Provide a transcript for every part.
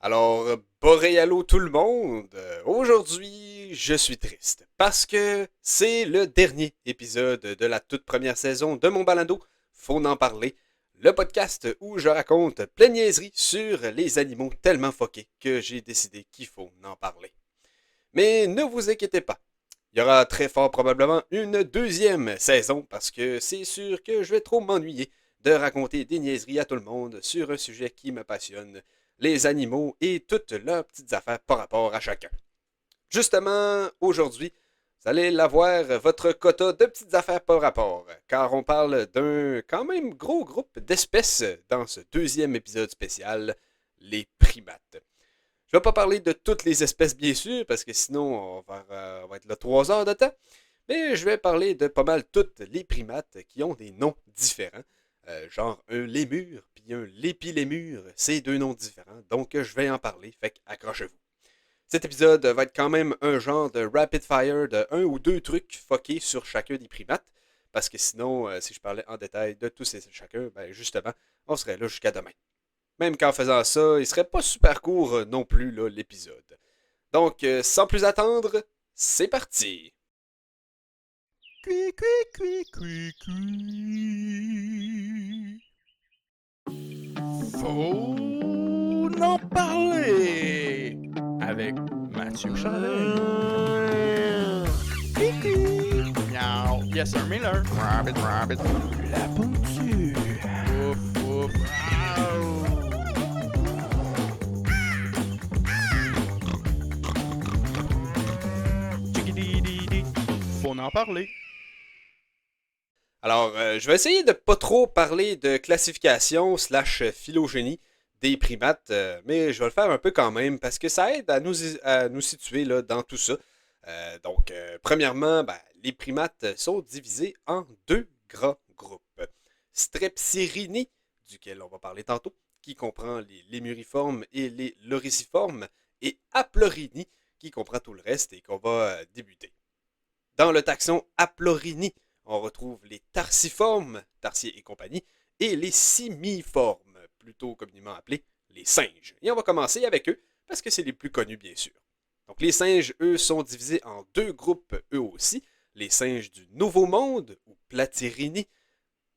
Alors, Boréalo tout le monde, aujourd'hui je suis triste parce que c'est le dernier épisode de la toute première saison de mon balado, faut en parler, le podcast où je raconte plein de niaiseries sur les animaux tellement foqués que j'ai décidé qu'il faut en parler. Mais ne vous inquiétez pas, il y aura très fort probablement une deuxième saison parce que c'est sûr que je vais trop m'ennuyer de raconter des niaiseries à tout le monde sur un sujet qui me passionne, les animaux et toutes leurs petites affaires par rapport à chacun. Justement, aujourd'hui, vous allez l'avoir votre quota de petites affaires par rapport, car on parle d'un quand même gros groupe d'espèces dans ce deuxième épisode spécial, les primates. Je ne vais pas parler de toutes les espèces, bien sûr, parce que sinon, on va être là 3 heures de temps. Mais je vais parler de pas mal toutes les primates qui ont des noms différents. Genre un lémur puis un lépilémur, c'est deux noms différents. Donc, je vais en parler, fait accrochez-vous. Cet épisode va être quand même un genre de rapid fire de un ou deux trucs foqués sur chacun des primates. Parce que sinon, si je parlais en détail de tous et chacun, ben justement, on serait là jusqu'à demain. Même qu'en faisant ça, il serait pas super court non plus là, l'épisode. Donc, sans plus attendre, c'est parti! Cui, cui, cui, cui, cui. Faut en parler avec Mathieu Chalet. Cui, cui. Miaou. Yes, sir, Miller. Rabbit, rabbit. La pontue. Ouf, ouf. Chickidee. Faut en parler. Alors, je vais essayer de pas trop parler de classification slash phylogénie des primates, mais je vais le faire un peu quand même parce que ça aide à nous situer là, dans tout ça. Premièrement, ben, les primates sont divisés en deux grands groupes. Strepsirrhini, duquel on va parler tantôt, qui comprend les lémuriformes et les loriciformes, et Aplorhini, qui comprend tout le reste et qu'on va débuter. Dans le taxon Aplorhini, on retrouve les tarsiformes, tarsiers et compagnie, et les simiformes, plutôt communément appelés les singes. Et on va commencer avec eux, parce que c'est les plus connus, bien sûr. Donc les singes, eux, sont divisés en deux groupes, eux aussi. Les singes du Nouveau Monde, ou Platyrini,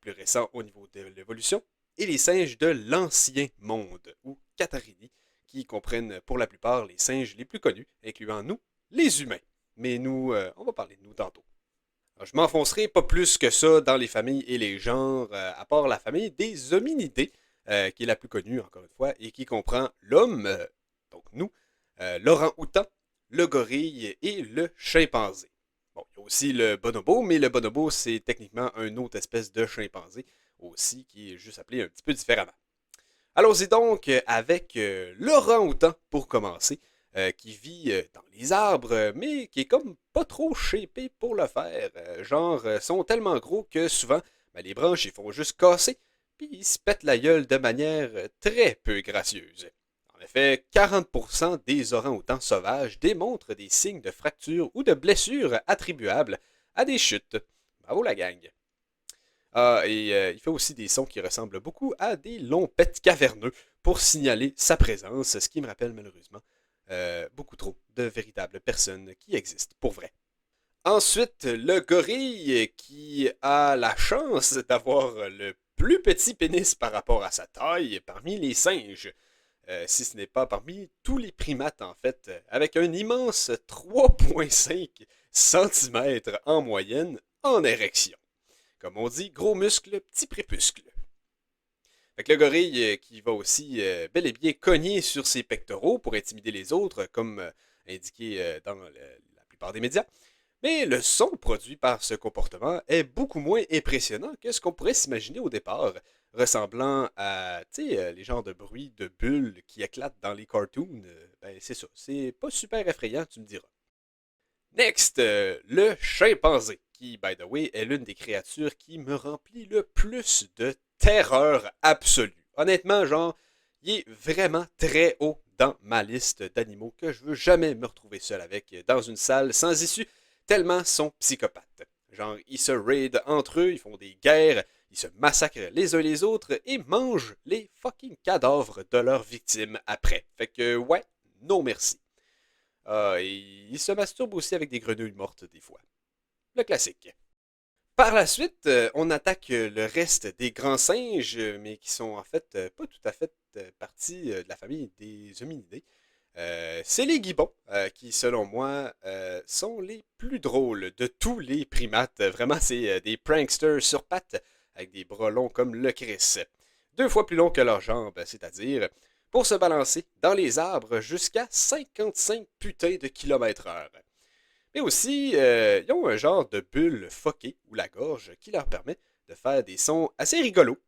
plus récents au niveau de l'évolution, et les singes de l'Ancien Monde, ou Catarini, qui comprennent pour la plupart les singes les plus connus, incluant nous, les humains. Mais nous, on va parler de nous tantôt. Alors, je m'enfoncerai pas plus que ça dans les familles et les genres, à part la famille des hominidés, qui est la plus connue, encore une fois, et qui comprend l'homme, donc nous, l'orang-outan, le gorille et le chimpanzé. Bon, il y a aussi le bonobo, mais le bonobo, c'est techniquement une autre espèce de chimpanzé, aussi, qui est juste appelé un petit peu différemment. Allons-y donc avec l'orang-outan pour commencer, qui vit dans les arbres, mais qui est comme pas trop shapé pour le faire. Genre, sont tellement gros que souvent, ben, les branches ils font juste casser, puis ils se pètent la gueule de manière très peu gracieuse. En effet, 40% des orang-outans sauvages démontrent des signes de fracture ou de blessures attribuables à des chutes. Bravo la gang! Ah, et il fait aussi des sons qui ressemblent beaucoup à des longs pets caverneux pour signaler sa présence, ce qui me rappelle malheureusement beaucoup trop de véritables personnes qui existent pour vrai. Ensuite, le gorille qui a la chance d'avoir le plus petit pénis par rapport à sa taille parmi les singes, si ce n'est pas parmi tous les primates en fait, avec un immense 3,5 cm en moyenne en érection. Comme on dit, gros muscle, petit prépuscle. Fait que le gorille qui va aussi bel et bien cogner sur ses pectoraux pour intimider les autres, comme indiqué dans la plupart des médias. Mais le son produit par ce comportement est beaucoup moins impressionnant que ce qu'on pourrait s'imaginer au départ, ressemblant à, les genres de bruits de bulles qui éclatent dans les cartoons. Ben, c'est ça, c'est pas super effrayant, tu me diras. Next, le chimpanzé, qui, by the way, est l'une des créatures qui me remplit le plus de terreur absolue. Honnêtement, genre, il est vraiment très haut dans ma liste d'animaux que je veux jamais me retrouver seul avec dans une salle sans issue, tellement sont psychopathes. Genre, ils se raident entre eux, ils font des guerres, Ils se massacrent les uns les autres et mangent les fucking cadavres de leurs victimes après. Fait que, ouais, non merci. Et ils se masturbent aussi avec des grenouilles mortes des fois. Le classique. Par la suite, on attaque le reste des grands singes, mais qui sont en fait pas tout à fait partie de la famille des hominidés. C'est les gibbons, qui, selon moi, sont les plus drôles de tous les primates. Vraiment, c'est des pranksters sur pattes, avec des bras longs comme le Chris. 2 fois plus longs que leurs jambes, c'est-à-dire pour se balancer dans les arbres jusqu'à 55 putains de kilomètres/heure. Mais aussi, ils ont un genre de bulle foquée ou la gorge qui leur permet de faire des sons assez rigolos.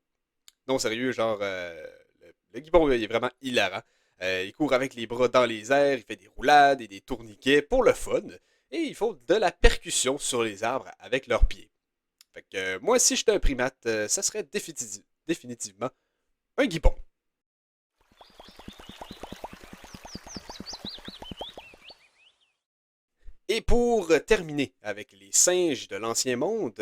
Non, sérieux, genre, le gibbon, il est vraiment hilarant. Il court avec les bras dans les airs, il fait des roulades et des tourniquets pour le fun. Et ils font de la percussion sur les arbres avec leurs pieds. Fait que moi, si j'étais un primate, ça serait définitivement un gibbon. Et pour terminer avec les singes de l'Ancien Monde,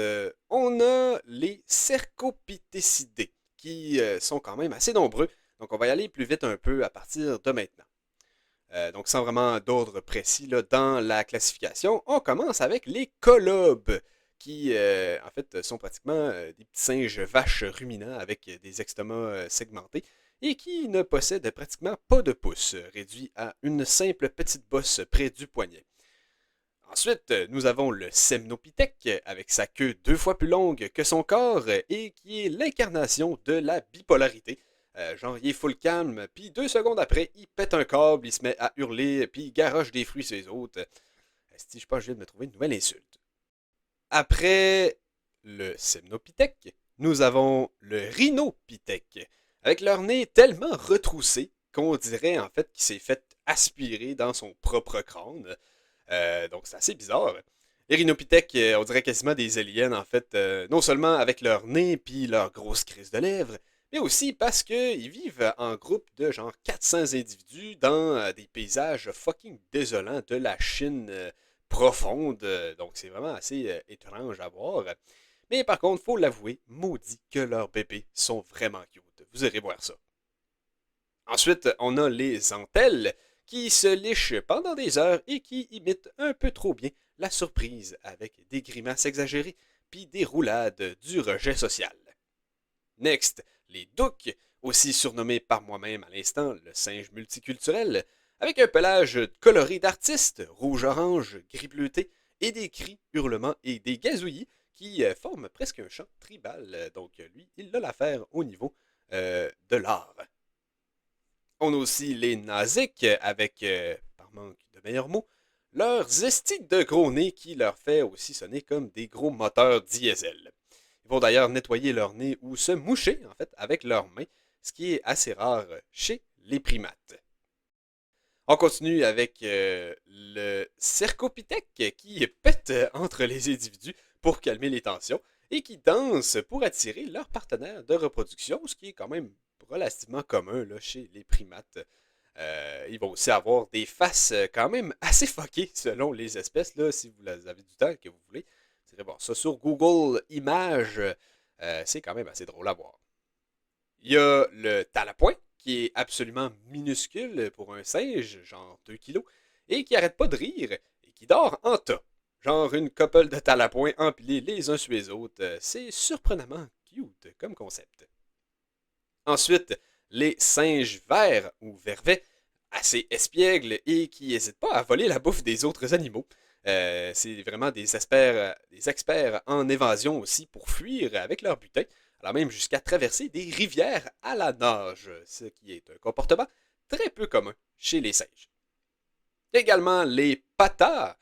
on a les Cercopithecidae, qui sont quand même assez nombreux. Donc on va y aller plus vite un peu à partir de maintenant. Donc sans vraiment d'ordre précis là, dans la classification, on commence avec les colobes, qui en fait sont pratiquement des petits singes vaches ruminants avec des estomacs segmentés et qui ne possèdent pratiquement pas de pouce, réduit à une simple petite bosse près du poignet. Ensuite, nous avons le Semnopithèque, avec sa queue 2 fois plus longue que son corps et qui est l'incarnation de la bipolarité. Genre, il est full calme, puis 2 secondes après, il pète un câble, il se met à hurler, puis il garoche des fruits sur les autres. Si je pense que je viens de me trouver une nouvelle insulte. Après le Semnopithèque, nous avons le Rhinopithèque, avec leur nez tellement retroussé qu'on dirait en fait qu'il s'est fait aspirer dans son propre crâne. Donc c'est assez bizarre. Les rhinopithèques, on dirait quasiment des aliens en fait, non seulement avec leur nez puis leur grosse crise de lèvres, mais aussi parce qu'ils vivent en groupe de genre 400 individus dans des paysages fucking désolants de la Chine profonde. Donc c'est vraiment assez étrange à voir. Mais par contre, faut l'avouer, maudit que leurs bébés sont vraiment cute. Vous irez voir ça. Ensuite, on a les entelles qui se lichent pendant des heures et qui imitent un peu trop bien la surprise avec des grimaces exagérées puis des roulades du rejet social. Next, les douks, aussi surnommés par moi-même à l'instant le singe multiculturel, avec un pelage coloré d'artistes, rouge-orange, gris-bleuté, et des cris, hurlements et des gazouillis qui forment presque un chant tribal. Donc lui, il a l'affaire au niveau de l'art. On a aussi les naziks avec, par manque de meilleurs mots, leurs estis de gros nez qui leur fait aussi sonner comme des gros moteurs diesel. Ils vont d'ailleurs nettoyer leur nez ou se moucher en fait avec leurs mains, ce qui est assez rare chez les primates. On continue avec le cercopithèque qui pète entre les individus pour calmer les tensions et qui danse pour attirer leur partenaire de reproduction, ce qui est quand même relativement commun là, chez les primates. Ils vont aussi avoir des faces quand même assez fuckées selon les espèces. Là, si vous avez du temps que vous voulez, vous irez voir ça sur Google Images. C'est quand même assez drôle à voir. Il y a le talapoin, qui est absolument minuscule pour un singe, genre 2 kilos, et qui arrête pas de rire et qui dort en tas. Genre une couple de talapoins empilés les uns sur les autres. C'est surprenamment cute comme concept. Ensuite, les singes verts ou vervets, assez espiègles et qui n'hésitent pas à voler la bouffe des autres animaux. C'est vraiment des experts en évasion aussi pour fuir avec leur butin, alors même jusqu'à traverser des rivières à la nage, ce qui est un comportement très peu commun chez les singes. Également les patas,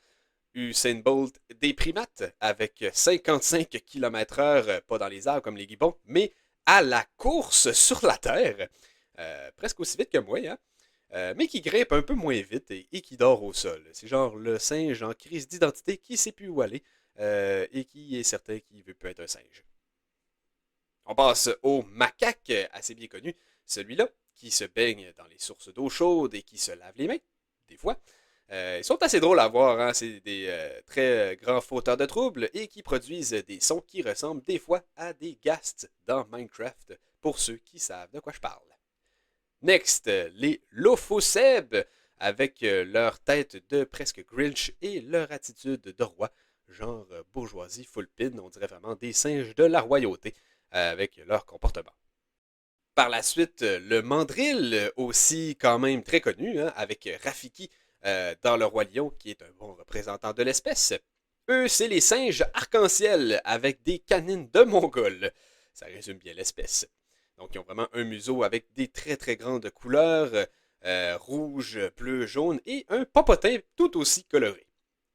Usain Bolt des primates, avec 55 km/h, pas dans les arbres comme les gibbons, mais à la course sur la terre, presque aussi vite que moi, hein? Mais qui grimpe un peu moins vite et qui dort au sol. C'est genre le singe en crise d'identité qui ne sait plus où aller et qui est certain qu'il ne veut plus être un singe. On passe au macaque, assez bien connu, celui-là qui se baigne dans les sources d'eau chaude et qui se lave les mains, des fois, Ils sont assez drôles à voir, hein? C'est des très grands fauteurs de troubles et qui produisent des sons qui ressemblent des fois à des ghasts dans Minecraft, pour ceux qui savent de quoi je parle. Next, les Lophoseb, avec leur tête de presque Grinch et leur attitude de roi, genre bourgeoisie full pin, on dirait vraiment des singes de la royauté, avec leur comportement. Par la suite, le mandrill, aussi quand même très connu, hein, avec Rafiki dans le Roi Lion, qui est un bon représentant de l'espèce. Eux, c'est les singes arc-en-ciel avec des canines de Mongol. Ça résume bien l'espèce. Donc, ils ont vraiment un museau avec des très très grandes couleurs, rouge, bleu, jaune, et un popotin tout aussi coloré.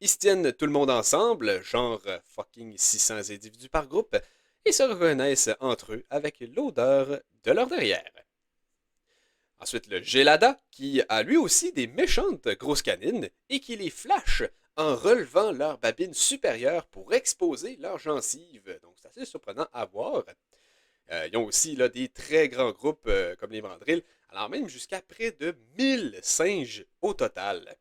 Ils se tiennent tout le monde ensemble, genre fucking 600 individus par groupe, et se reconnaissent entre eux avec l'odeur de leur derrière. Ensuite, le Gelada, qui a lui aussi des méchantes grosses canines et qui les flash en relevant leur babine supérieure pour exposer leurs gencives. Donc, c'est assez surprenant à voir. Ils ont aussi là, des très grands groupes comme les mandrills, alors même jusqu'à près de 1000 singes au total.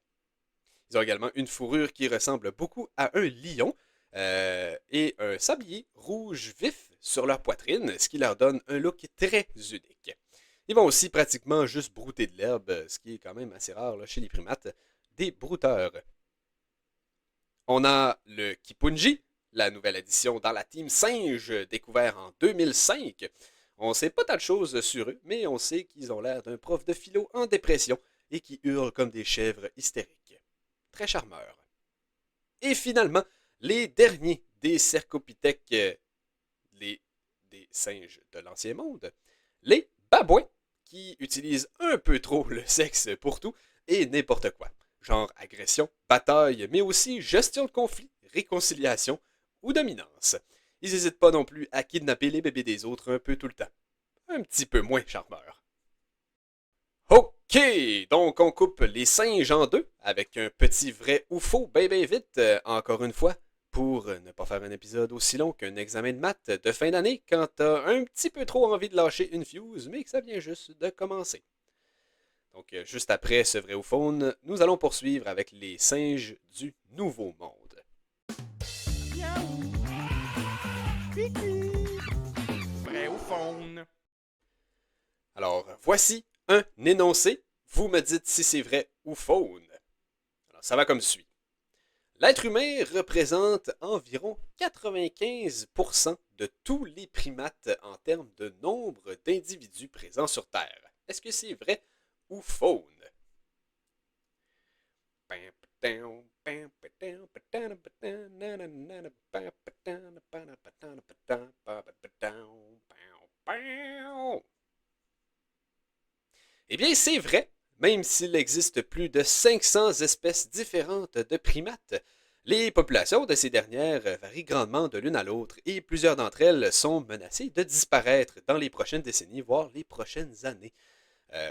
Ils ont également une fourrure qui ressemble beaucoup à un lion et un sablier rouge vif sur leur poitrine, ce qui leur donne un look très unique. Ils vont aussi pratiquement juste brouter de l'herbe, ce qui est quand même assez rare là, chez les primates, des brouteurs. On a le Kipunji, la nouvelle édition dans la team singe, découvert en 2005. On sait pas tant de choses sur eux, mais on sait qu'ils ont l'air d'un prof de philo en dépression et qui hurlent comme des chèvres hystériques. Très charmeurs. Et finalement, les derniers des cercopithèques, des singes de l'ancien monde, les babouins, qui utilisent un peu trop le sexe pour tout et n'importe quoi. Genre agression, bataille, mais aussi gestion de conflit, réconciliation ou dominance. Ils n'hésitent pas non plus à kidnapper les bébés des autres un peu tout le temps. Un petit peu moins charmeur. Ok, donc on coupe les singes en deux avec un petit vrai ou faux ben vite, encore une fois, pour ne pas faire un épisode aussi long qu'un examen de maths de fin d'année quand t'as un petit peu trop envie de lâcher une fuse, mais que ça vient juste de commencer. Donc, juste après ce vrai ou faux, nous allons poursuivre avec les singes du Nouveau Monde. Miaou. Vrai ou faune? Alors, voici un énoncé. Vous me dites si c'est vrai ou faune. Alors, ça va comme suit. L'être humain représente environ 95% de tous les primates en termes de nombre d'individus présents sur Terre. Est-ce que c'est vrai ou faune? Eh bien, c'est vrai. Même s'il existe plus de 500 espèces différentes de primates, les populations de ces dernières varient grandement de l'une à l'autre et plusieurs d'entre elles sont menacées de disparaître dans les prochaines décennies, voire les prochaines années.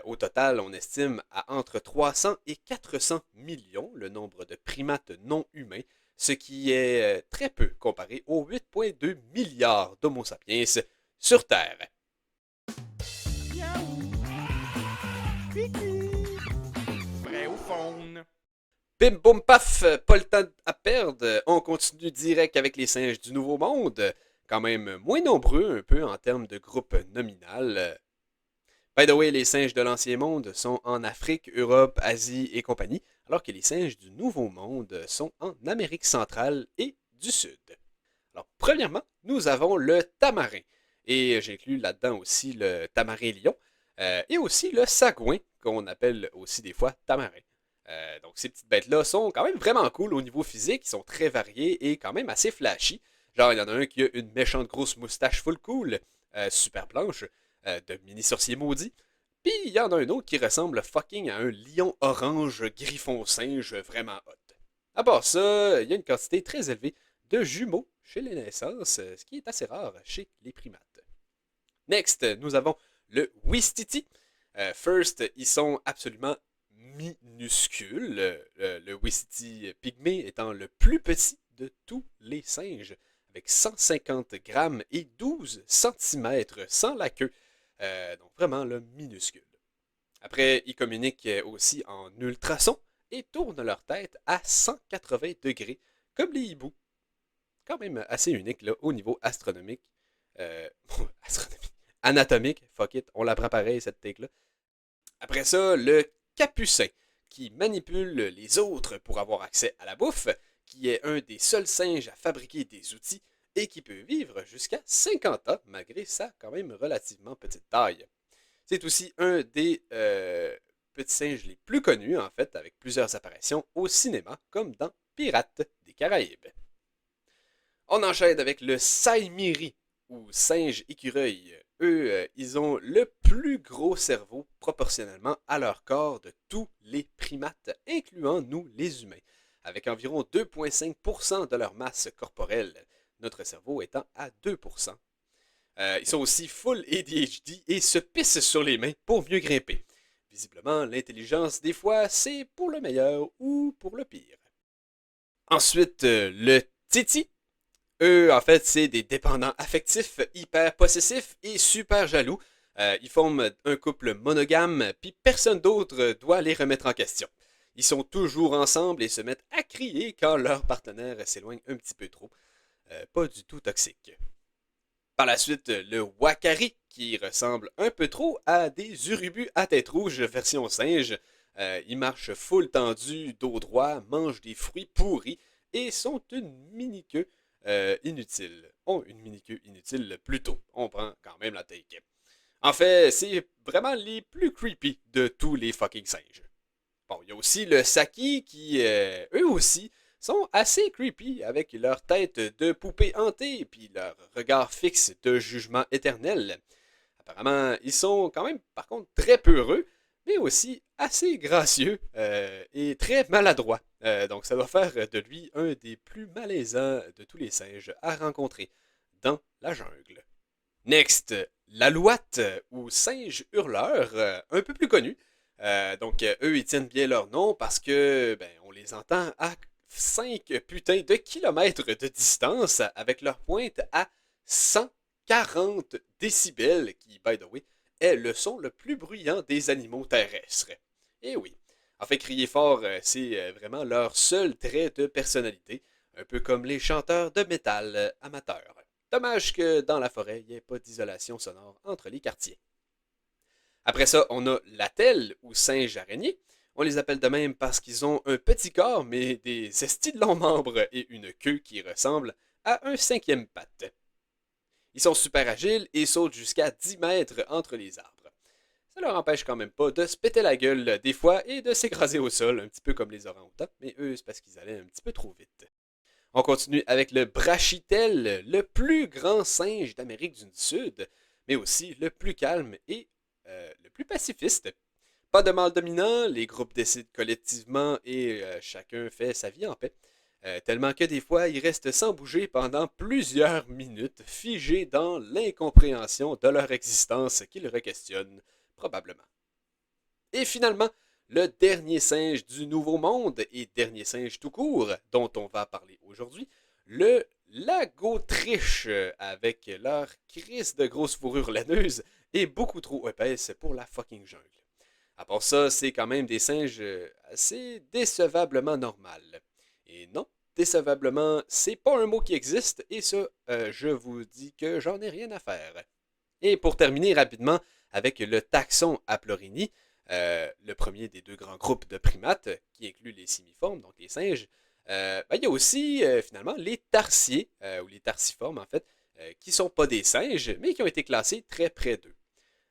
Au total, on estime à entre 300 et 400 millions le nombre de primates non humains, ce qui est très peu comparé aux 8,2 milliards d'Homo sapiens sur Terre. Miaou. Vrai ou faune? Bim boum paf, pas le temps à perdre, on continue direct avec les singes du Nouveau Monde, quand même moins nombreux un peu en termes de groupe nominal. By the way, les singes de l'Ancien Monde sont en Afrique, Europe, Asie et compagnie, alors que les singes du Nouveau Monde sont en Amérique centrale et du Sud. Alors, premièrement, nous avons le tamarin, et j'inclus là-dedans aussi le tamarin lion, et aussi le sagouin, qu'on appelle aussi des fois tamarin. Donc, ces petites bêtes-là sont quand même vraiment cool au niveau physique, ils sont très variés et quand même assez flashy. Genre, il y en a un qui a une méchante grosse moustache full cool, super blanche, de mini sorcier maudit. Puis il y en a un autre qui ressemble fucking à un lion orange griffon singe vraiment hot. À part ça, il y a une quantité très élevée de jumeaux chez les naissances, ce qui est assez rare chez les primates. Next, nous avons le Ouistiti. First, ils sont absolument minuscules. Le Ouistiti pygmée étant le plus petit de tous les singes, avec 150 grammes et 12 centimètres sans la queue. Donc vraiment le minuscule. Après, ils communiquent aussi en ultrasons et tournent leur tête à 180 degrés, comme les hiboux. Quand même assez unique là, au niveau astronomique. Astronomique. Anatomique, fuck it, on la prend pareil cette take-là. Après ça, le capucin, qui manipule les autres pour avoir accès à la bouffe, qui est un des seuls singes à fabriquer des outils et qui peut vivre jusqu'à 50 ans malgré sa quand même relativement petite taille. C'est aussi un des petits singes les plus connus en fait, avec plusieurs apparitions au cinéma comme dans Pirates des Caraïbes. On enchaîne avec le saimiri, ou singe écureuil. Eux, ils ont le plus gros cerveau proportionnellement à leur corps de tous les primates, incluant nous les humains, avec environ 2,5% de leur masse corporelle, notre cerveau étant à 2%. Ils sont aussi full ADHD et se pissent sur les mains pour mieux grimper. Visiblement, l'intelligence, des fois, c'est pour le meilleur ou pour le pire. Ensuite, le titi. Eux, en fait, c'est des dépendants affectifs, hyper possessifs et super jaloux. Ils forment un couple monogame, puis personne d'autre doit les remettre en question. Ils sont toujours ensemble et se mettent à crier quand leur partenaire s'éloigne un petit peu trop. Pas du tout toxique. Par la suite, le wakari, qui ressemble un peu trop à des urubus à tête rouge version singe. Ils marchent full tendu, dos droit, mangent des fruits pourris et sont une mini-queue inutile. Ont une mini-queue inutile plutôt. On prend quand même la take. En fait, c'est vraiment les plus creepy de tous les fucking singes. Bon, il y a aussi le saki qui, eux aussi, sont assez creepy avec leur tête de poupée hantée puis leur regard fixe de jugement éternel. Apparemment, ils sont quand même, par contre, très peureux, mais aussi assez gracieux et très maladroits. Donc, ça va faire de lui un des plus malaisants de tous les singes à rencontrer dans la jungle. Next, l'alouette ou singe hurleur, un peu plus connu. Donc, eux, ils tiennent bien leur nom parce que, ben, on les entend à 5 putains de kilomètres de distance avec leur pointe à 140 décibels, qui, by the way, est le son le plus bruyant des animaux terrestres. Et oui, en fait, crier fort, c'est vraiment leur seul trait de personnalité, un peu comme les chanteurs de métal amateurs. Dommage que dans la forêt, il n'y ait pas d'isolation sonore entre les quartiers. Après ça, on a l'attelle ou singe araignée. On les appelle de même parce qu'ils ont un petit corps, mais des estis de longs membres et une queue qui ressemble à un cinquième patte. Ils sont super agiles et sautent jusqu'à 10 mètres entre les arbres. Ça leur empêche quand même pas de se péter la gueule des fois et de s'écraser au sol, un petit peu comme les orang-outans, mais eux, c'est parce qu'ils allaient un petit peu trop vite. On continue avec le brachytel, le plus grand singe d'Amérique du Sud, mais aussi le plus calme et le plus pacifiste. Pas de mâle dominant, les groupes décident collectivement et chacun fait sa vie en paix. Tellement que des fois, ils restent sans bouger pendant plusieurs minutes, figés dans l'incompréhension de leur existence qu'ils requestionnent, probablement. Et finalement, le dernier singe du Nouveau Monde et dernier singe tout court dont on va parler aujourd'hui, le lagotriche avec leur crise de grosse fourrure laineuse et beaucoup trop épaisse pour la fucking jungle. À part ça, c'est quand même des singes assez décevablement normales. Et non, décevablement, c'est pas un mot qui existe et ça, je vous dis que j'en ai rien à faire. Et pour terminer rapidement avec le taxon Aplorini, le premier des deux grands groupes de primates, qui inclut les simiformes, donc les singes, il y a aussi finalement les tarsiers, ou les tarsiformes en fait, qui sont pas des singes, mais qui ont été classés très près d'eux.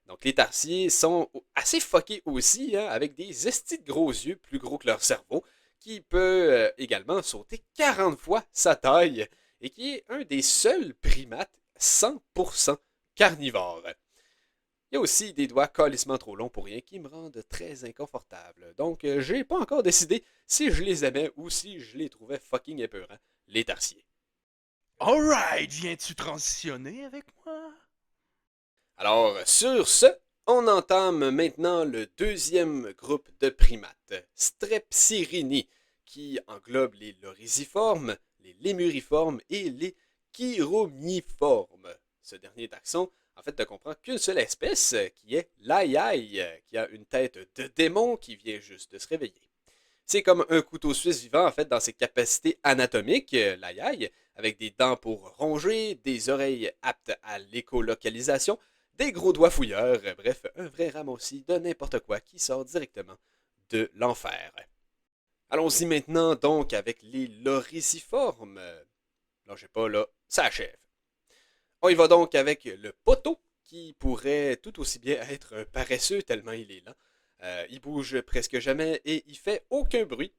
Donc les tarsiers sont assez fuckés aussi, hein, avec des estis de gros yeux plus gros que leur cerveau, qui peut également sauter 40 fois sa taille, et qui est un des seuls primates 100% carnivores. Il y a aussi des doigts calissement trop longs pour rien qui me rendent très inconfortable. Donc, j'ai pas encore décidé si je les aimais ou si je les trouvais fucking épeurants, les tarsiers. Alright, viens-tu transitionner avec moi? Alors, sur ce, on entame maintenant le deuxième groupe de primates, Strepsirini, qui englobe les lorisiformes, les lémuriformes et les chiromiformes. Ce dernier taxon en fait, ne comprend qu'une seule espèce, qui est l'Aïaï, qui a une tête de démon qui vient juste de se réveiller. C'est comme un couteau suisse vivant, en fait, dans ses capacités anatomiques, l'aïe, avec des dents pour ronger, des oreilles aptes à l'écolocalisation, des gros doigts fouilleurs, bref, un vrai ramassis de n'importe quoi qui sort directement de l'enfer. Allons-y maintenant donc avec les loriciformes. Lâchez pas là, ça achève. On y va donc avec le poteau, qui pourrait tout aussi bien être un paresseux tellement il est lent. Il bouge presque jamais et il fait aucun bruit.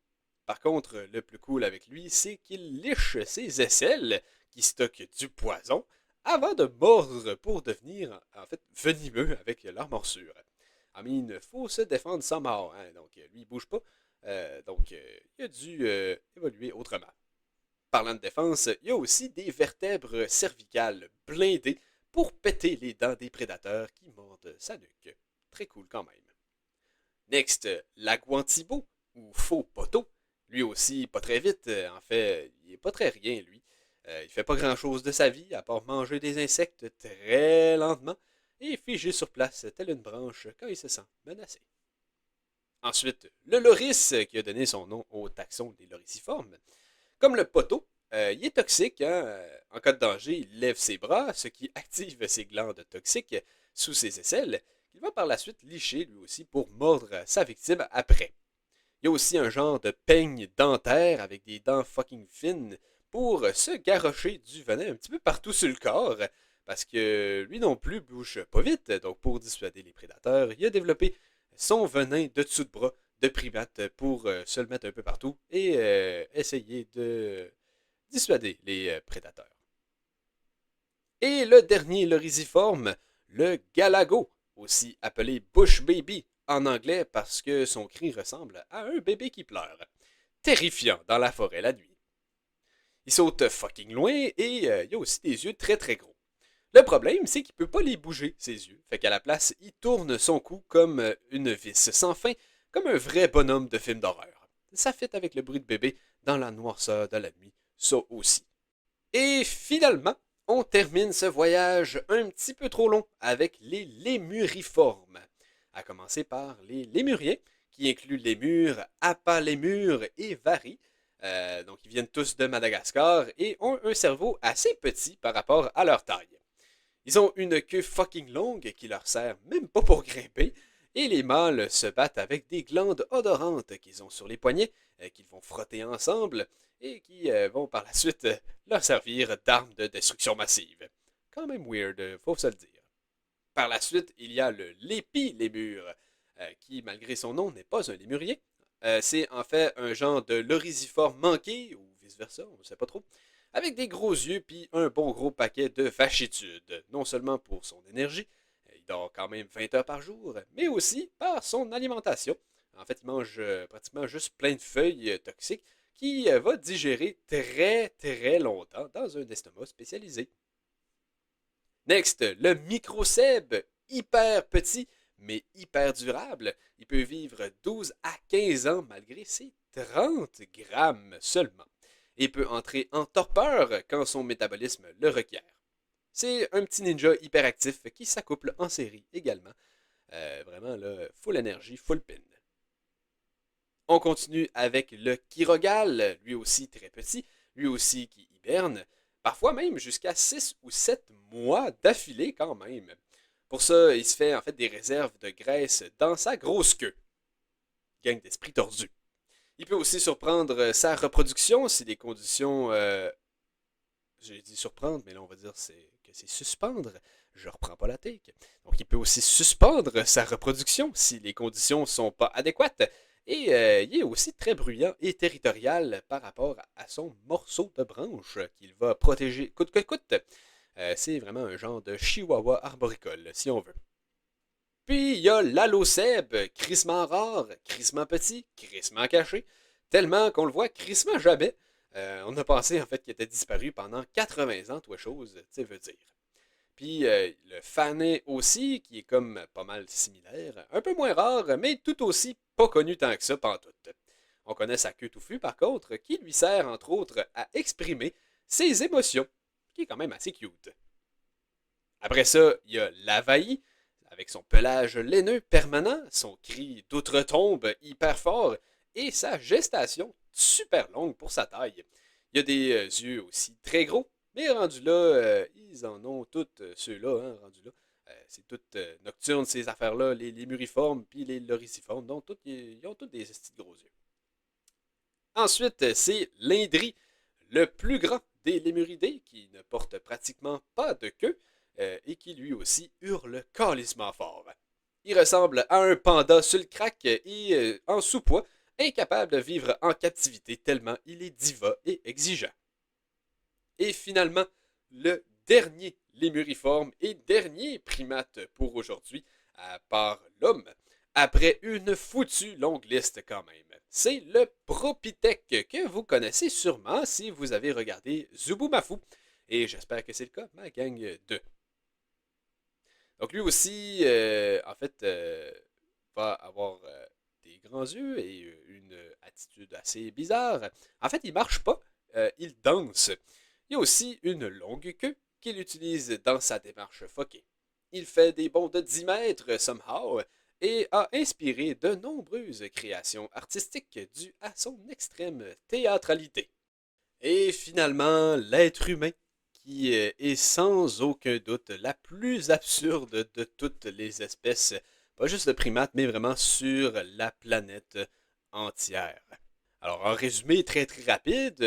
Par contre, le plus cool avec lui, c'est qu'il liche ses aisselles, qui stockent du poison, avant de mordre pour devenir, en fait, venimeux avec leur morsure. I mean, faut se défendre sans mort, hein? Donc lui, il bouge pas. Il a dû évoluer autrement. Parlant de défense, il y a aussi des vertèbres cervicales blindées pour péter les dents des prédateurs qui mordent sa nuque. Très cool quand même. Next, l'Aguantibo, ou faux poteau. Lui aussi, pas très vite. En fait, il est pas très rien, lui. Il fait pas grand-chose de sa vie, à part manger des insectes très lentement et figé sur place, telle une branche, quand il se sent menacé. Ensuite, le loris, qui a donné son nom au taxon des loriciformes. Comme le poteau, il est toxique. Hein? En cas de danger, il lève ses bras, ce qui active ses glandes toxiques sous ses aisselles, qu'il va par la suite licher lui aussi pour mordre sa victime après. Il y a aussi un genre de peigne dentaire avec des dents fucking fines pour se garrocher du venin un petit peu partout sur le corps, parce que lui non plus bouge pas vite, donc pour dissuader les prédateurs, il a développé son venin de dessous de bras de primate pour se le mettre un peu partout et essayer de dissuader les prédateurs. Et le dernier lorisiforme, le galago, aussi appelé bush baby en anglais parce que son cri ressemble à un bébé qui pleure. Terrifiant dans la forêt la nuit. Il saute fucking loin et il a aussi des yeux très très gros. Le problème, c'est qu'il peut pas les bouger, ses yeux. Fait qu'à la place, il tourne son cou comme une vis sans fin, comme un vrai bonhomme de film d'horreur. Ça fit avec le bruit de bébé dans la noirceur de la nuit, ça aussi. Et finalement, on termine ce voyage un petit peu trop long avec les lémuriformes. À commencer par les lémuriens, qui incluent lémures, apalémures et varis. Donc ils viennent tous de Madagascar et ont un cerveau assez petit par rapport à leur taille. Ils ont une queue fucking longue qui leur sert même pas pour grimper, et les mâles se battent avec des glandes odorantes qu'ils ont sur les poignets, qu'ils vont frotter ensemble, et qui vont par la suite leur servir d'armes de destruction massive. Quand même weird, faut se le dire. Par la suite, il y a le lépi-lémur, qui, malgré son nom, n'est pas un lémurien. C'est en fait un genre de lorisiforme manqué, ou vice-versa, on ne sait pas trop, avec des gros yeux puis un bon gros paquet de vachitude, non seulement pour son énergie, il dort quand même 20 heures par jour, mais aussi par son alimentation. En fait, il mange pratiquement juste plein de feuilles toxiques qui va digérer très très longtemps dans un estomac spécialisé. Next, le microcèbe, hyper petit, mais hyper durable. Il peut vivre 12 à 15 ans malgré ses 30 grammes seulement. Et peut entrer en torpeur quand son métabolisme le requiert. C'est un petit ninja hyperactif qui s'accouple en série également. Vraiment, là, full énergie, full pin. On continue avec le Kirogal, lui aussi très petit, lui aussi qui hiberne, parfois même jusqu'à 6 ou 7 mois d'affilée quand même. Pour ça, il se fait en fait des réserves de graisse dans sa grosse queue. Gang d'esprit tordu. Il peut aussi surprendre sa reproduction si les conditions... j'ai dit surprendre, mais là on va dire que c'est suspendre. Je reprends pas la take. Donc il peut aussi suspendre sa reproduction si les conditions sont pas adéquates. Et il est aussi très bruyant et territorial par rapport à son morceau de branche qu'il va protéger coûte que coûte. C'est vraiment un genre de chihuahua arboricole, si on veut. Puis il y a l'allocèbe, crissement rare, crissement petit, crissement caché, tellement qu'on le voit crissement jamais. On a pensé en fait qu'il était disparu pendant 80 ans, toi chose, tu sais, veut dire. Puis le fanet aussi, qui est comme pas mal similaire, un peu moins rare, mais tout aussi pas connu tant que ça pantoute. On connaît sa queue touffue par contre, qui lui sert entre autres à exprimer ses émotions, qui est quand même assez cute. Après ça, il y a l'avaï, avec son pelage laineux permanent, son cri d'outre-tombe hyper fort, et sa gestation super longue pour sa taille. Il a des yeux aussi très gros, mais rendu là, ils en ont toutes ceux-là, hein, rendu là. C'est toutes nocturnes ces affaires-là, les muriformes puis les loriciformes, donc ils ont tous des petits gros yeux. Ensuite, c'est l'Indri, le plus grand des lémuridés, qui ne porte pratiquement pas de queue et qui lui aussi hurle calissement fort. Il ressemble à un panda sur le crack et en sous-poids, incapable de vivre en captivité tellement il est diva et exigeant. Et finalement, le dernier lémuriforme et dernier primate pour aujourd'hui, à part l'homme, après une foutue longue liste quand même. C'est le Propithèque que vous connaissez sûrement si vous avez regardé Zubumafu. Et j'espère que c'est le cas, ma gang 2. Donc lui aussi, en fait, va avoir des grands yeux et une attitude assez bizarre. En fait, il marche pas, il danse. Il a aussi une longue queue qu'il utilise dans sa démarche foquée. Il fait des bonds de 10 mètres, somehow, et a inspiré de nombreuses créations artistiques dues à son extrême théâtralité. Et finalement, l'être humain, qui est sans aucun doute la plus absurde de toutes les espèces, pas juste de primates, mais vraiment sur la planète entière. Alors, en résumé très très rapide,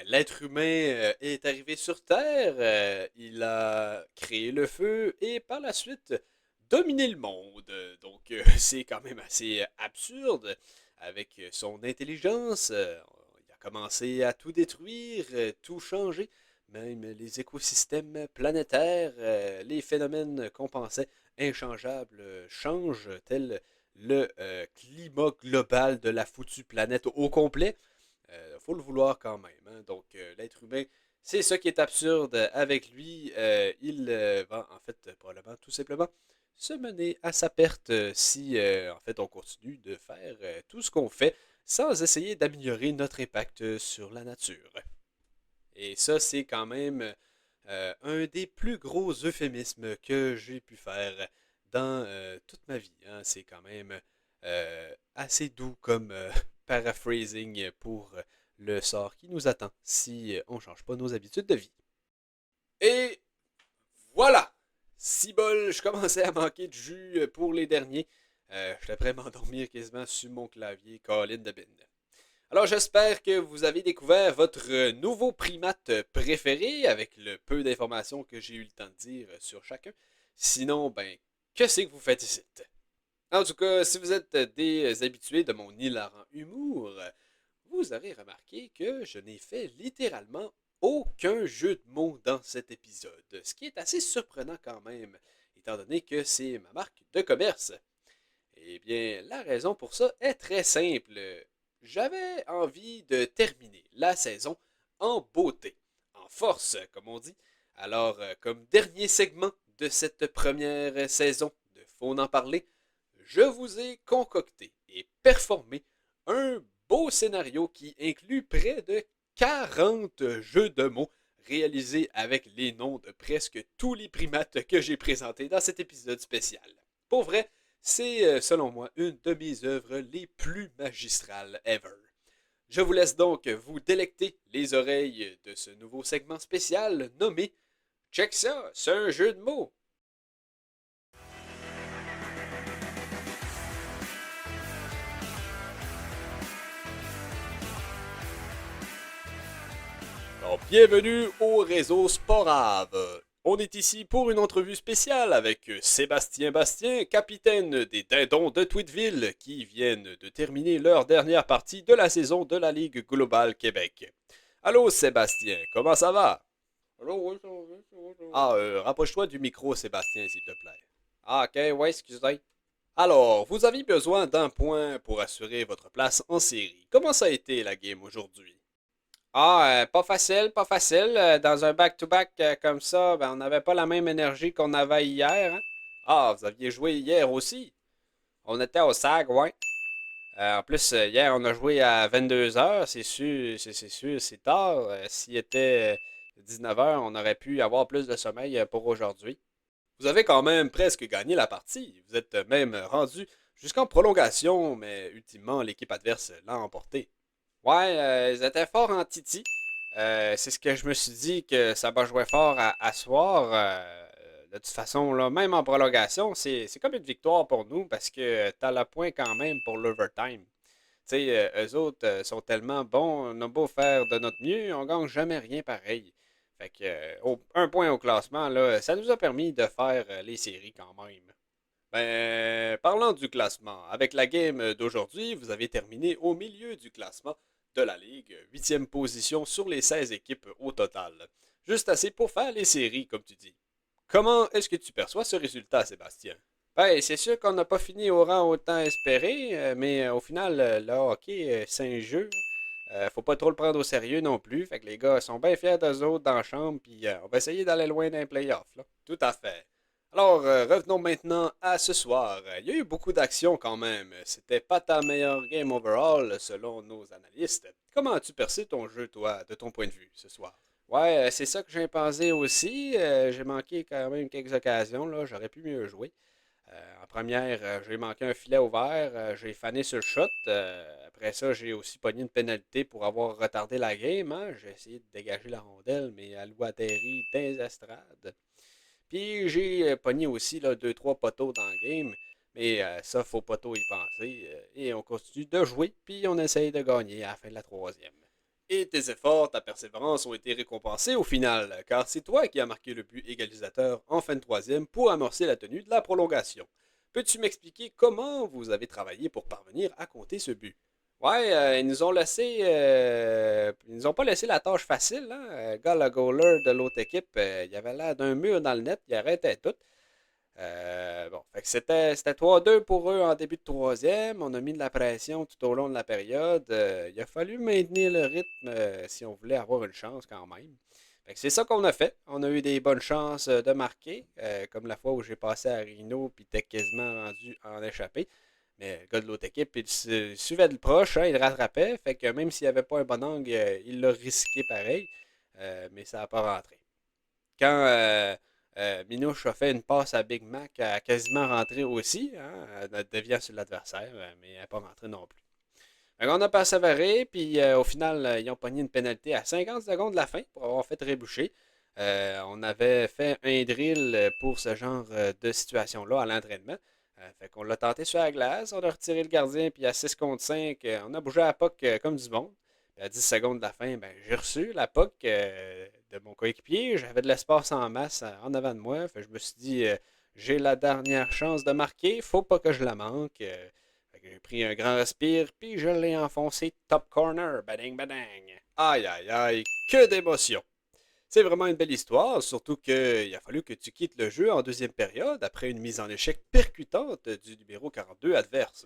l'être humain est arrivé sur Terre, il a créé le feu et par la suite dominé le monde. Donc, c'est quand même assez absurde avec son intelligence. Il a commencé à tout détruire, tout changer, même les écosystèmes planétaires, les phénomènes qu'on pensait inchangeables changent, tels le climat global de la foutue planète au complet. Faut le vouloir quand même. Hein? Donc, l'être humain, c'est ça qui est absurde avec lui. Il va, en fait, probablement, tout simplement, se mener à sa perte si, en fait, on continue de faire tout ce qu'on fait sans essayer d'améliorer notre impact sur la nature. Et ça, c'est quand même un des plus gros euphémismes que j'ai pu faire dans toute ma vie. Hein. C'est quand même assez doux comme paraphrasing pour le sort qui nous attend si on ne change pas nos habitudes de vie. Et voilà! Si bol, je commençais à manquer de jus pour les derniers. J'étais prêt à m'endormir quasiment sur mon clavier, Colin de Bin. Alors j'espère que vous avez découvert votre nouveau primate préféré avec le peu d'informations que j'ai eu le temps de dire sur chacun. Sinon, que c'est que vous faites ici? En tout cas, si vous êtes des habitués de mon hilarant humour, vous aurez remarqué que je n'ai fait littéralement aucun jeu de mots dans cet épisode, ce qui est assez surprenant quand même, étant donné que c'est ma marque de commerce. Eh bien, la raison pour ça est très simple. J'avais envie de terminer la saison en beauté, en force, comme on dit. Alors, comme dernier segment de cette première saison de Faut en parler, je vous ai concocté et performé un beau scénario qui inclut près de 40 jeux de mots réalisés avec les noms de presque tous les primates que j'ai présentés dans cet épisode spécial. Pour vrai, c'est selon moi une de mes œuvres les plus magistrales ever. Je vous laisse donc vous délecter les oreilles de ce nouveau segment spécial nommé Check ça, c'est un jeu de mots. Alors, bienvenue au réseau Sporave. On est ici pour une entrevue spéciale avec Sébastien Bastien, capitaine des Dindons de Tweetville, qui viennent de terminer leur dernière partie de la saison de la Ligue Globale Québec. Allô Sébastien, comment ça va? Allô, oui, ça va bien, ça va, ça va. Ah, rapproche-toi du micro Sébastien, s'il te plaît. Ah, ok, ouais, excusez. Alors, vous avez besoin d'un point pour assurer votre place en série. Comment ça a été la game aujourd'hui? Ah, pas facile, pas facile. Dans un back-to-back comme ça, on n'avait pas la même énergie qu'on avait hier. Hein? Ah, vous aviez joué hier aussi? On était au SAG, ouais. En plus, hier, on a joué à 22h. C'est sûr, c'est sûr, c'est tard. S'il était 19h, on aurait pu avoir plus de sommeil pour aujourd'hui. Vous avez quand même presque gagné la partie. Vous êtes même rendu jusqu'en prolongation, mais ultimement, l'équipe adverse l'a emporté. Ouais, ils étaient forts en Titi. C'est ce que je me suis dit que ça va jouer fort à soir. De toute façon, là, même en prolongation, c'est comme une victoire pour nous parce que t'as le point quand même pour l'overtime. Tu sais, eux autres sont tellement bons, on a beau faire de notre mieux, on gagne jamais rien pareil. Fait que, un point au classement, là, ça nous a permis de faire les séries quand même. Ben, parlant du classement, avec la game d'aujourd'hui, vous avez terminé au milieu du classement de la Ligue, huitième position sur les 16 équipes au total. Juste assez pour faire les séries, comme tu dis. Comment est-ce que tu perçois ce résultat, Sébastien? Ben, c'est sûr qu'on n'a pas fini au rang autant espéré, mais au final, le hockey, c'est un jeu. Faut pas trop le prendre au sérieux non plus. Fait que les gars sont bien fiers d'eux autres dans la chambre, puis on va essayer d'aller loin dans les playoffs. Là. Tout à fait. Alors, revenons maintenant à ce soir. Il y a eu beaucoup d'actions quand même. C'était pas ta meilleure game overall, selon nos analystes. Comment as-tu perçu ton jeu, toi, de ton point de vue, ce soir? Ouais, c'est ça que j'ai pensé aussi. J'ai manqué quand même quelques occasions, là. J'aurais pu mieux jouer. En première, j'ai manqué un filet ouvert, j'ai fané sur le shot. Après ça, j'ai aussi pogné une pénalité pour avoir retardé la game. Hein. J'ai essayé de dégager la rondelle, mais elle a atterri dans les estrades. Puis j'ai pogné aussi là, 2-3 poteaux dans le game. Mais ça, faut pas trop y penser. Et on continue de jouer, puis on essaye de gagner à la fin de la troisième. Et tes efforts, ta persévérance ont été récompensés au final, car c'est toi qui as marqué le but égalisateur en fin de troisième pour amorcer la tenue de la prolongation. Peux-tu m'expliquer comment vous avez travaillé pour parvenir à compter ce but? Ouais, ils nous ont laissé. Ils nous ont pas laissé la tâche facile. Hein? Gars, le goaler de l'autre équipe, il avait l'air d'un mur dans le net, il arrêtait tout. Bon, fait que c'était 3-2 pour eux en début de troisième. On a mis de la pression tout au long de la période. Il a fallu maintenir le rythme si on voulait avoir une chance quand même. Fait que c'est ça qu'on a fait. On a eu des bonnes chances de marquer, comme la fois où j'ai passé à Rino puis t'es quasiment rendu en échappé. Mais le gars de l'autre équipe, il suivait de proche, hein, il rattrapait. Fait que même s'il n'y avait pas un bon angle, il l'a risqué pareil. Mais ça n'a pas rentré. Quand Minouche a fait une passe à Big Mac, elle a quasiment rentré aussi, hein, elle déviant sur l'adversaire, mais elle n'est pas rentrée non plus. Donc on a persévéré, puis au final, ils ont pogné une pénalité à 50 secondes de la fin pour avoir fait trébucher. On avait fait un drill pour ce genre de situation-là à l'entraînement. Fait qu'on l'a tenté sur la glace, on a retiré le gardien, puis à 6 contre 5, on a bougé à la puck comme du monde. Puis à 10 secondes de la fin, ben, j'ai reçu la puck de mon coéquipier. J'avais de l'espace en masse en avant de moi. Fait que je me suis dit, j'ai la dernière chance de marquer, faut pas que je la manque. Fait que j'ai pris un grand respire, puis je l'ai enfoncé top corner. Bading, badang. Aïe, aïe, aïe, que d'émotion! C'est vraiment une belle histoire, surtout qu'il a fallu que tu quittes le jeu en deuxième période après une mise en échec percutante du numéro 42 adverse.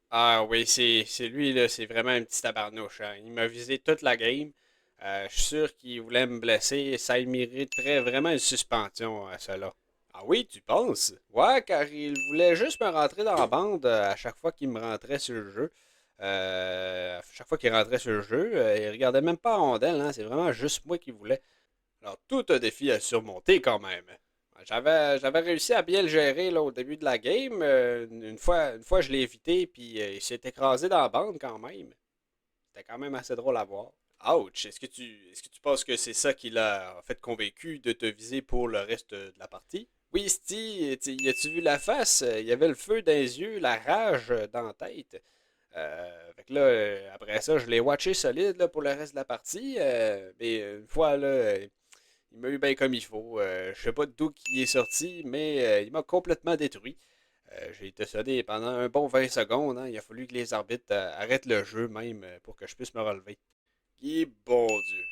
Ah oui, c'est lui, là, c'est vraiment un petit tabarnouche. Hein. Il m'a visé toute la game. Je suis sûr qu'il voulait me blesser. Ça il mériterait vraiment une suspension à cela. Ah oui, tu penses? Ouais, car il voulait juste me rentrer dans la bande à chaque fois qu'il me rentrait sur le jeu. À chaque fois qu'il rentrait sur le jeu, il regardait même pas à rondelle, hein. C'est vraiment juste moi qui voulais. Alors, tout un défi à surmonter quand même. J'avais réussi à bien le gérer là, au début de la game. Une fois, je l'ai évité, puis il s'est écrasé dans la bande quand même. C'était quand même assez drôle à voir. Ouch! Est-ce que tu penses que c'est ça qui l'a en fait convaincu de te viser pour le reste de la partie? Oui, Sty, as-tu vu la face? Il y avait le feu dans les yeux, la rage dans la tête. Fait que là, après ça, je l'ai watché solide là, pour le reste de la partie. Mais une fois, là, il m'a eu bien comme il faut. Je sais pas d'où il est sorti, mais il m'a complètement détruit. J'ai été sonné pendant un bon 20 secondes. Hein. Il a fallu que les arbitres arrêtent le jeu même pour que je puisse me relever. Et bon Dieu.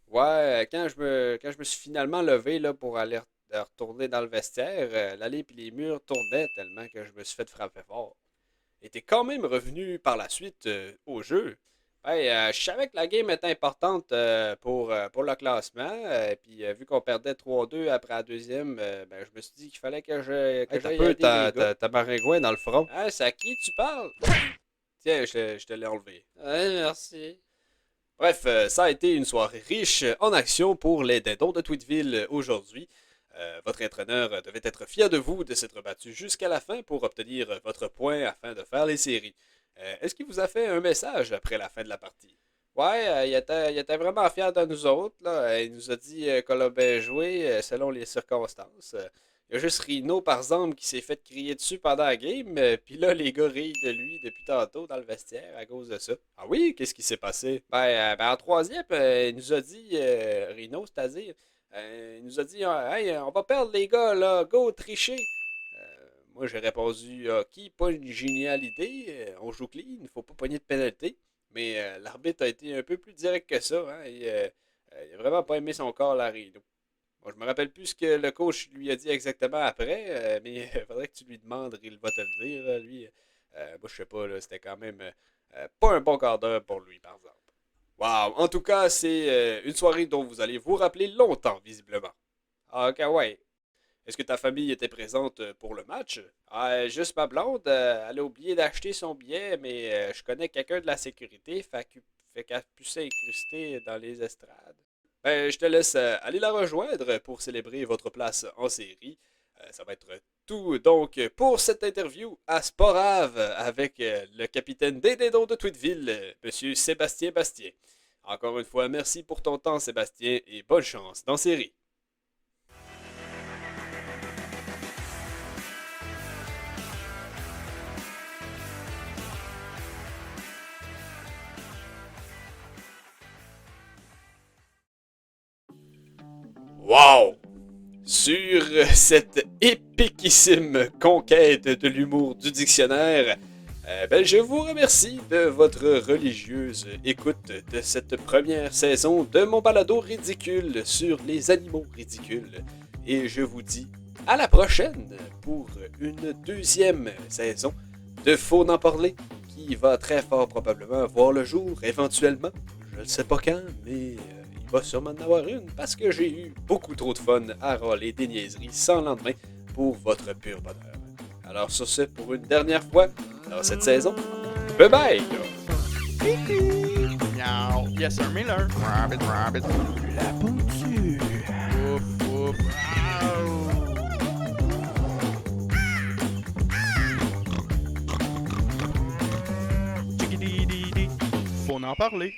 Ouais, quand je me suis finalement levé là, pour aller retourner dans le vestiaire, l'allée et les murs tournaient tellement que je me suis fait frapper fort. Et t'es quand même revenu par la suite au jeu. Ouais, je savais que la game était importante pour le classement. Puis vu qu'on perdait 3-2 après la deuxième, ben, je me suis dit qu'il fallait que j'aille aider les gars. T'as maringouin dans le front. Ah, c'est à qui tu parles? Tiens, je te l'ai enlevé. Ouais, merci. Bref, ça a été une soirée riche en action pour les Dindons de Tweetville aujourd'hui. Votre entraîneur devait être fier de vous de s'être battu jusqu'à la fin pour obtenir votre point afin de faire les séries. Est-ce qu'il vous a fait un message après la fin de la partie? Ouais, il était vraiment fier de nous autres. Là. Il nous a dit qu'on a bien joué selon les circonstances. Il y a juste Rino, par exemple, qui s'est fait crier dessus pendant la game. Puis là, les gars rient de lui depuis tantôt dans le vestiaire à cause de ça. Ah oui, qu'est-ce qui s'est passé? En troisième, il nous a dit, Rino, c'est-à-dire, il nous a dit, hey, on va perdre les gars, là, go, tricher. Moi, j'ai répondu, qui, pas une géniale idée, on joue clean, il ne faut pas pogner de pénalité. Mais l'arbitre a été un peu plus direct que ça. Hein, il a vraiment pas aimé son corps, la Rino. Bon, je me rappelle plus ce que le coach lui a dit exactement après, mais il faudrait que tu lui demandes, il va te le dire. Là, lui, moi, je sais pas, là, c'était quand même pas un bon quart d'heure pour lui, par exemple. Wow! En tout cas, c'est une soirée dont vous allez vous rappeler longtemps, visiblement. Ah, ok, ouais. Est-ce que ta famille était présente pour le match? Ah, juste ma blonde, elle a oublié d'acheter son billet, mais je connais quelqu'un de la sécurité, fait qu'elle a pu s'incruster dans les estrades. Ben, je te laisse aller la rejoindre pour célébrer votre place en série. Ça va être tout donc pour cette interview à Sporave avec le capitaine des Dédons de Tweetville, Monsieur Sébastien Bastien. Encore une fois, merci pour ton temps, Sébastien, et bonne chance dans série. Wow! Sur cette épiquissime conquête de l'humour du dictionnaire, je vous remercie de votre religieuse écoute de cette première saison de mon balado ridicule sur les animaux ridicules. Et je vous dis à la prochaine pour une deuxième saison de Faut n'en parler qui va très fort probablement voir le jour éventuellement. Je ne sais pas quand, mais il va sûrement en avoir une parce que j'ai eu beaucoup trop de fun à râler des niaiseries sans lendemain pour votre pur bonheur. Alors sur ce, pour une dernière fois dans cette saison, bye bye! Miaou. Yes, sir, Miller. Rabbit, rabbit. La pontue. Ouf, ouf. Chickadee-dee-dee. Faut en parler.